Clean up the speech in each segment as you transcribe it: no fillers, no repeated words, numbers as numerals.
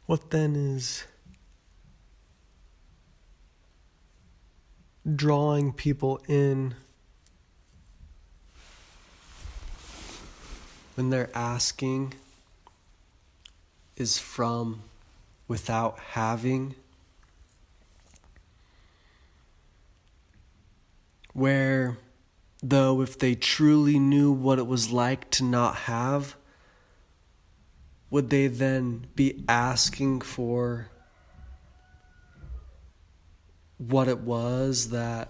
What then is drawing people in when they're asking is from without having, where though if they truly knew what it was like to not have, would they then be asking for what it was that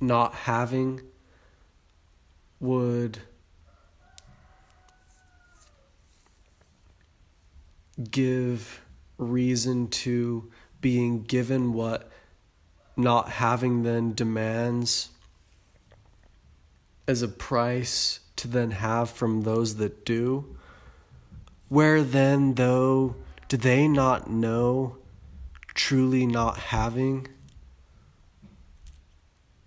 not having would give reason to being given what not having then demands as a price to then have from those that do? Where then, though, do they not know truly not having?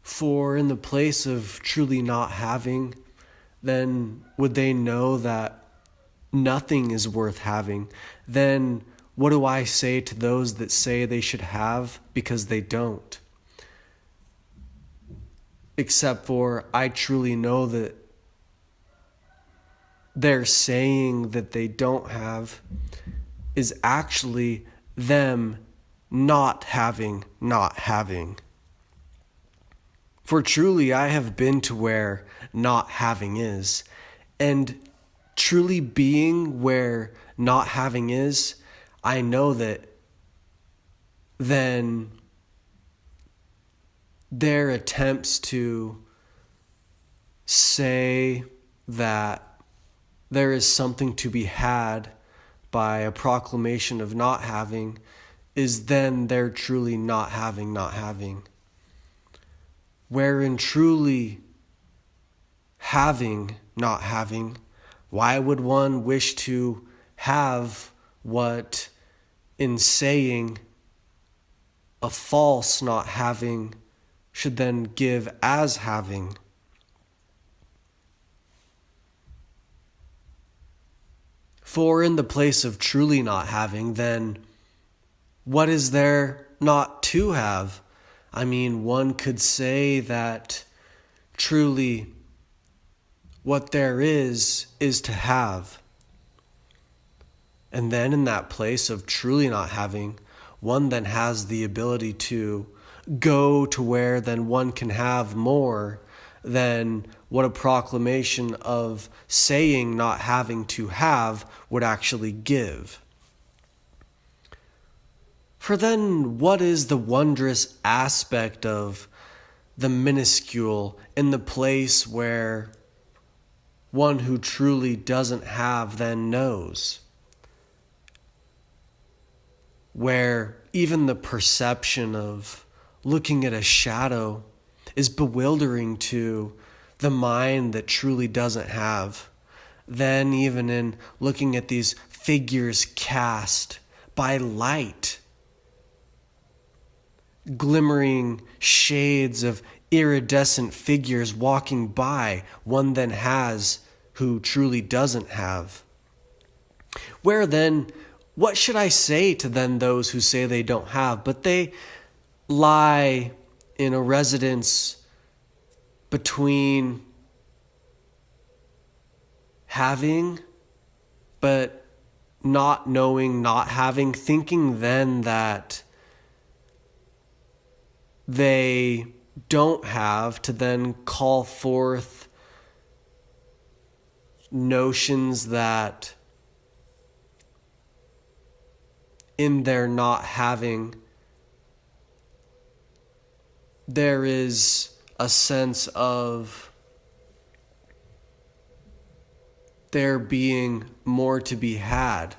For in the place of truly not having, then would they know that nothing is worth having? Then what do I say to those that say they should have because they don't? Except for I truly know that they're saying that they don't have is actually them not having. For truly I have been to where not having is, and truly being where not having is, I know that then their attempts to say that there is something to be had by a proclamation of not having is then they're truly not having. Wherein truly having, not having, why would one wish to have what in saying a false not having should then give as having? For in the place of truly not having, then what is there not to have? I mean, one could say that truly what there is to have. And then in that place of truly not having, one then has the ability to go to where then one can have more than what a proclamation of saying not having to have would actually give. For then what is the wondrous aspect of the minuscule in the place where one who truly doesn't have then knows? Where even the perception of looking at a shadow is bewildering to the mind that truly doesn't have. Then even in looking at these figures cast by light, glimmering shades of iridescent figures walking by, one then has who truly doesn't have. Where then, what should I say to then those who say they don't have, but they lie in a residence between having but not knowing not having, thinking then that they don't have to then call forth notions that in their not having there is a sense of there being more to be had.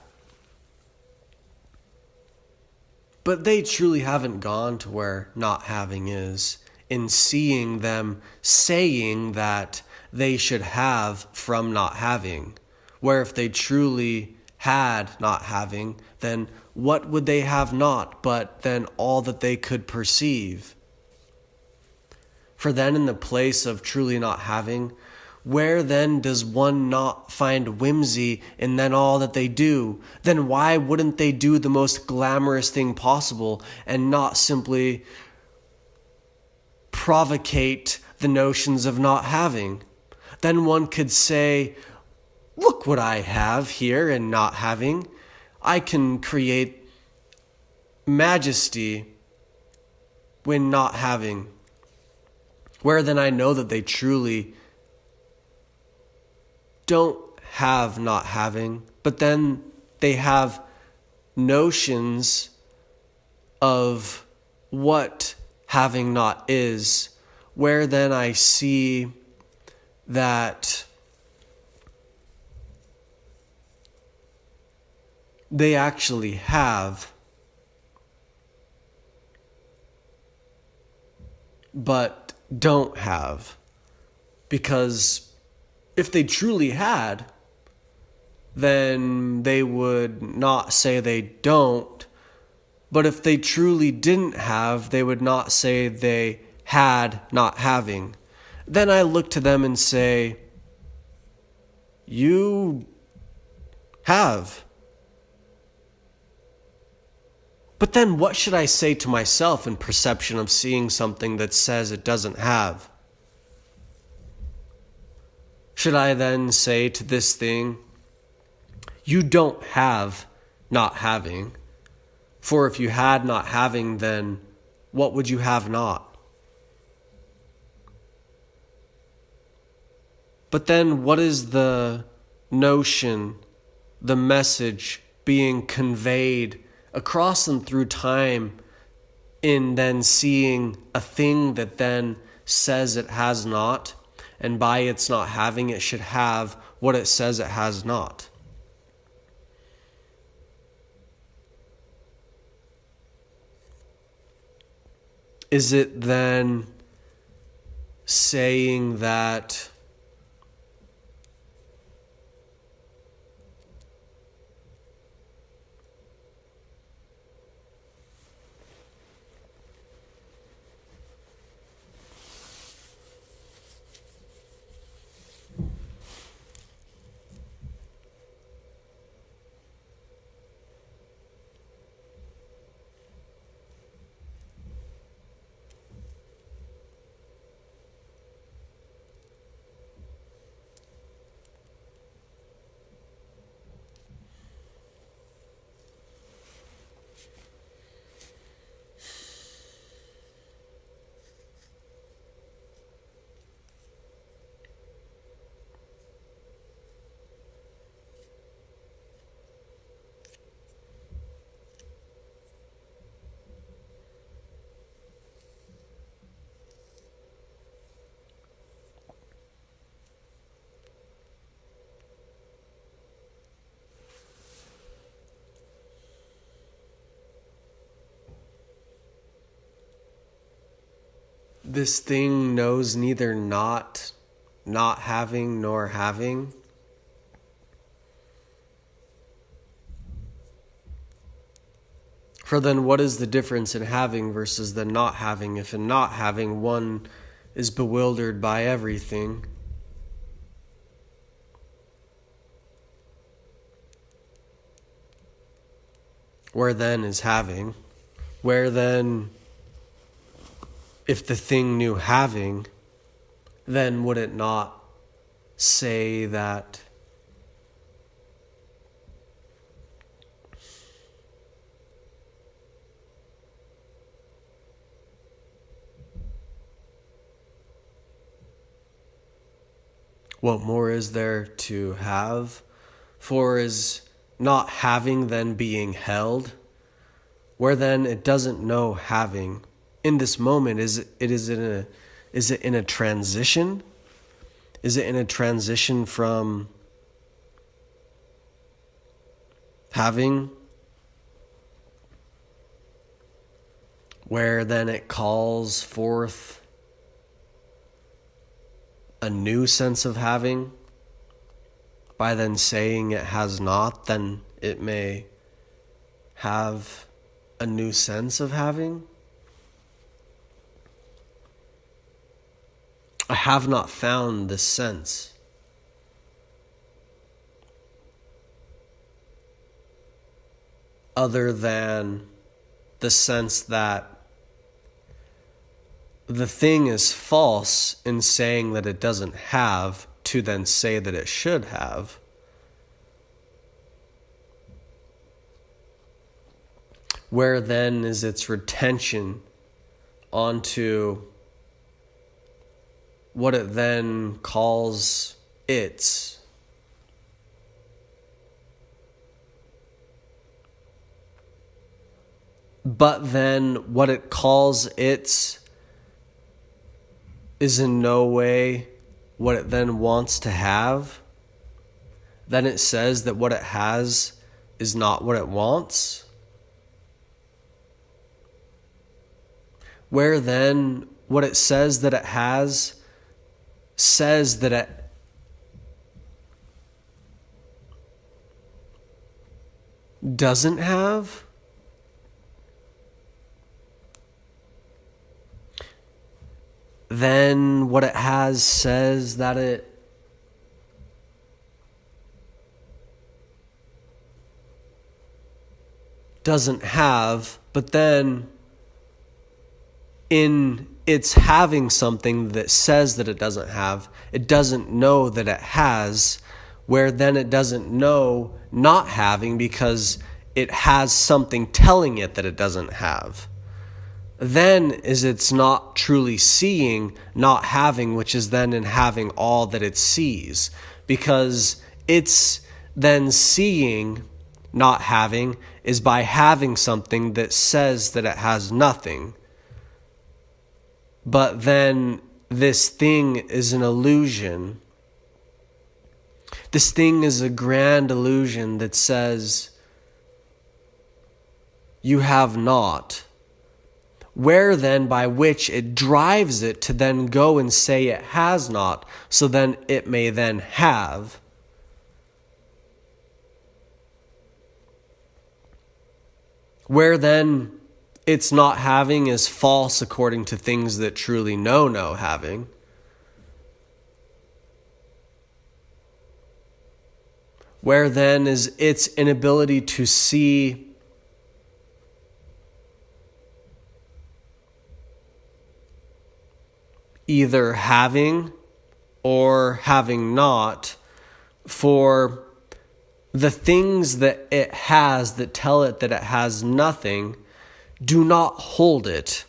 But they truly haven't gone to where not having is, in seeing them saying that they should have from not having. Where if they truly had not having, then what would they have not but then all that they could perceive? For then in the place of truly not having, Where then does one not find whimsy in then all that they do? Then why wouldn't they do the most glamorous thing possible and not simply provocate the notions of not having? Then one could say, look what I have here and not having. I can create majesty when not having. Where then I know that they truly don't have not having, but then they have notions of what having not is, where then I see that they actually have, but don't have. Because if they truly had, then they would not say they don't. But if they truly didn't have, they would not say they had not having. Then I look to them and say, you have. But then what should I say to myself in perception of seeing something that says it doesn't have? Should I then say to this thing, you don't have not having? For if you had not having, then what would you have not? But then what is the notion, the message being conveyed across and through time in then seeing a thing that then says it has not, and by its not having, it should have what it says it has not? Is it then saying that this thing knows neither not having nor having? For then what is the difference in having versus the not having, if in not having one is bewildered by everything? Where then is having? Where then, if the thing knew having, then would it not say that what more is there to have? For is not having then being held? Where then it doesn't know having. In this moment, is it in a transition? Is it in a transition from having, where then it calls forth a new sense of having? By then saying it has not, then it may have a new sense of having? I have not found this sense. other than the sense that the thing is false in saying that it doesn't have to then say that it should have. Where then is its retention onto what it then calls its? But then what it calls its is in no way what it then wants to have. Then it says that what it has is not what it wants. Where then what it says that it has says that it doesn't have. Then what it has says that it doesn't have, but then in its having something that says that it doesn't have, it doesn't know that it has, where then it doesn't know not having because it has something telling it that it doesn't have. Then is it's not truly seeing not having, which is then in having all that it sees, because it's then seeing not having is by having something that says that it has nothing. But then this thing is an illusion. This thing is a grand illusion that says you have not. Where then by which it drives it to then go and say it has not, so then it may then have. Where then its not having is false according to things that truly know no having. Where then is its inability to see either having or having not, for the things that it has that tell it that it has nothing do not hold it.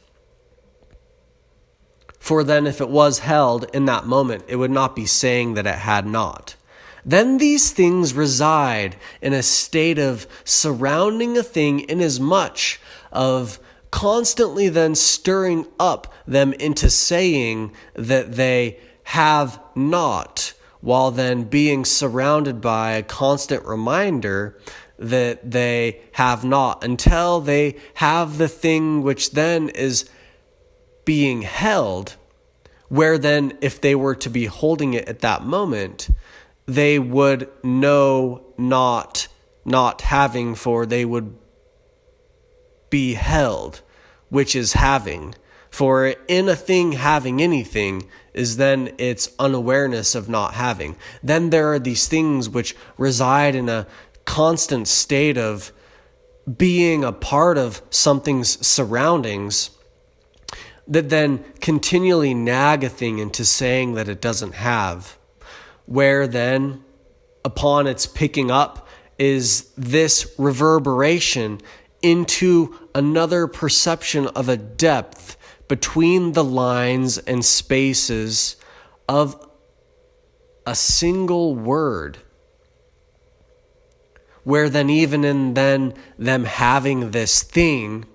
For then if it was held in that moment, it would not be saying that it had not. Then these things reside in a state of surrounding a thing, inasmuch of constantly then stirring up them into saying that they have not, while then being surrounded by a constant reminder that they have not, until they have the thing which then is being held, where then if they were to be holding it at that moment, they would know not having, for they would be held, which is having. For in a thing having anything is then its unawareness of not having. Then there are these things which reside in a constant state of being a part of something's surroundings that then continually nag a thing into saying that it doesn't have. Where then, upon its picking up, is this reverberation into another perception of a depth between the lines and spaces of a single word. Where then even in then them having this thing,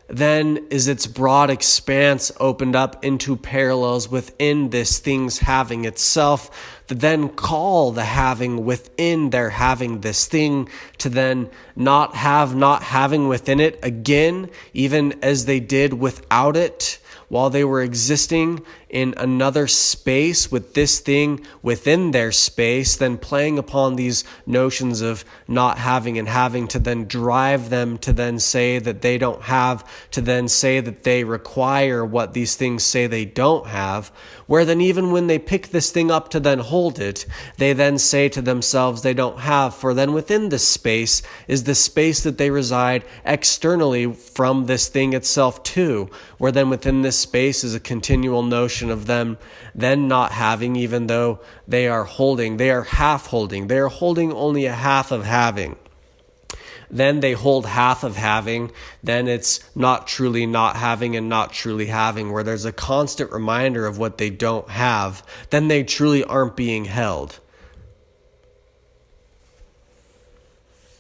then is its broad expanse opened up into parallels within this thing's having itself, that then call the having within their having this thing to then not having within it again, even as they did without it, while they were existing in another space with this thing within their space, then playing upon these notions of not having and having to then drive them to then say that they don't have, to then say that they require what these things say they don't have, where then even when they pick this thing up to then hold it, they then say to themselves they don't have, for then within this space is the space that they reside externally from this thing itself too, where then within this space is a continual notion of them then not having, even though they are holding, they are half holding, they are holding only a half of having. Then they hold half of having, then it's not truly not having and not truly having, where there's a constant reminder of what they don't have, then they truly aren't being held.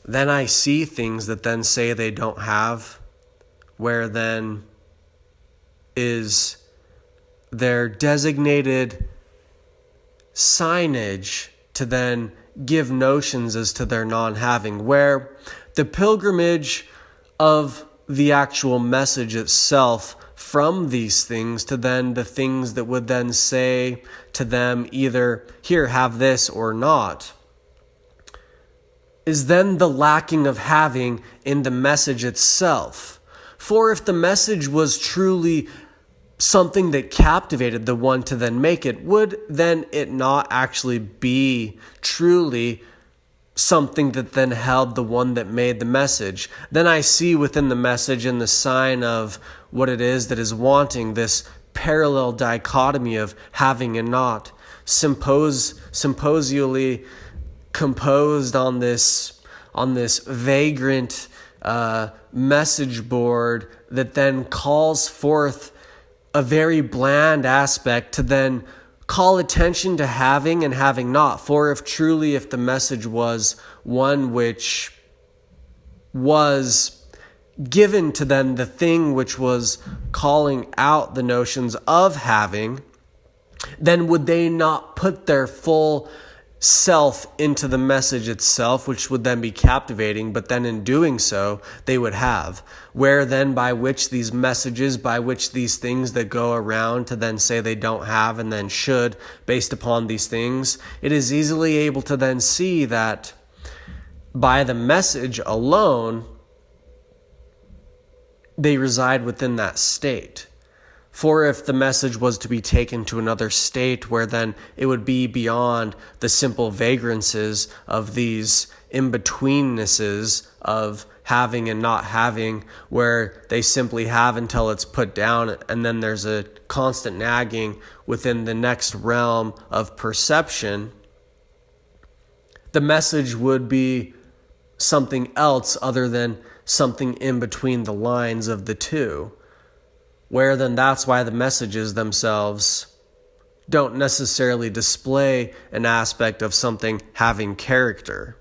Then I see things that then say they don't have, where then is their designated signage to then give notions as to their non-having, where the pilgrimage of the actual message itself from these things to then the things that would then say to them either, here, have this or not, is then the lacking of having in the message itself. For if the message was truly something that captivated the one to then make it, would then it not actually be truly something that then held the one that made the message? Then I see within the message and the sign of what it is that is wanting, this parallel dichotomy of having and not, symposially composed on this vagrant message board that then calls forth a very bland aspect to then call attention to having and having not. For if the message was one which was given to then the thing which was calling out the notions of having, then would they not put their full self into the message itself, which would then be captivating, but then in doing so, they would have. Where then by which these messages, by which these things that go around to then say they don't have and then should, based upon these things, it is easily able to then see that by the message alone, they reside within that state. For if the message was to be taken to another state where then it would be beyond the simple vagrances of these in-betweennesses of having and not having, where they simply have until it's put down, and then there's a constant nagging within the next realm of perception, the message would be something else other than something in between the lines of the two. Where then that's why the messages themselves don't necessarily display an aspect of something having character.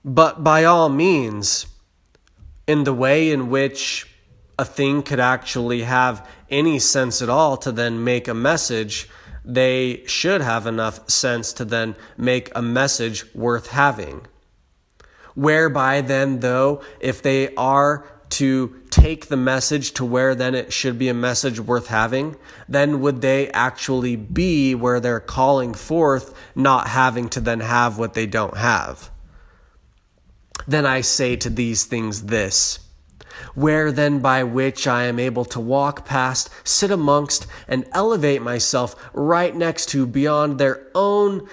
But by all means, in the way in which a thing could actually have any sense at all to then make a message, they should have enough sense to then make a message worth having. Whereby then, though, if they are to take the message to where then it should be a message worth having, then would they actually be where they're calling forth not having to then have what they don't have? Then I say to these things this: where then by which I am able to walk past, sit amongst, and elevate myself right next to, beyond their own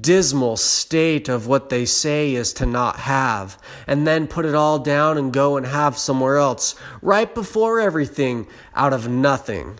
dismal state of what they say is to not have, and then put it all down and go and have somewhere else, right before everything, out of nothing.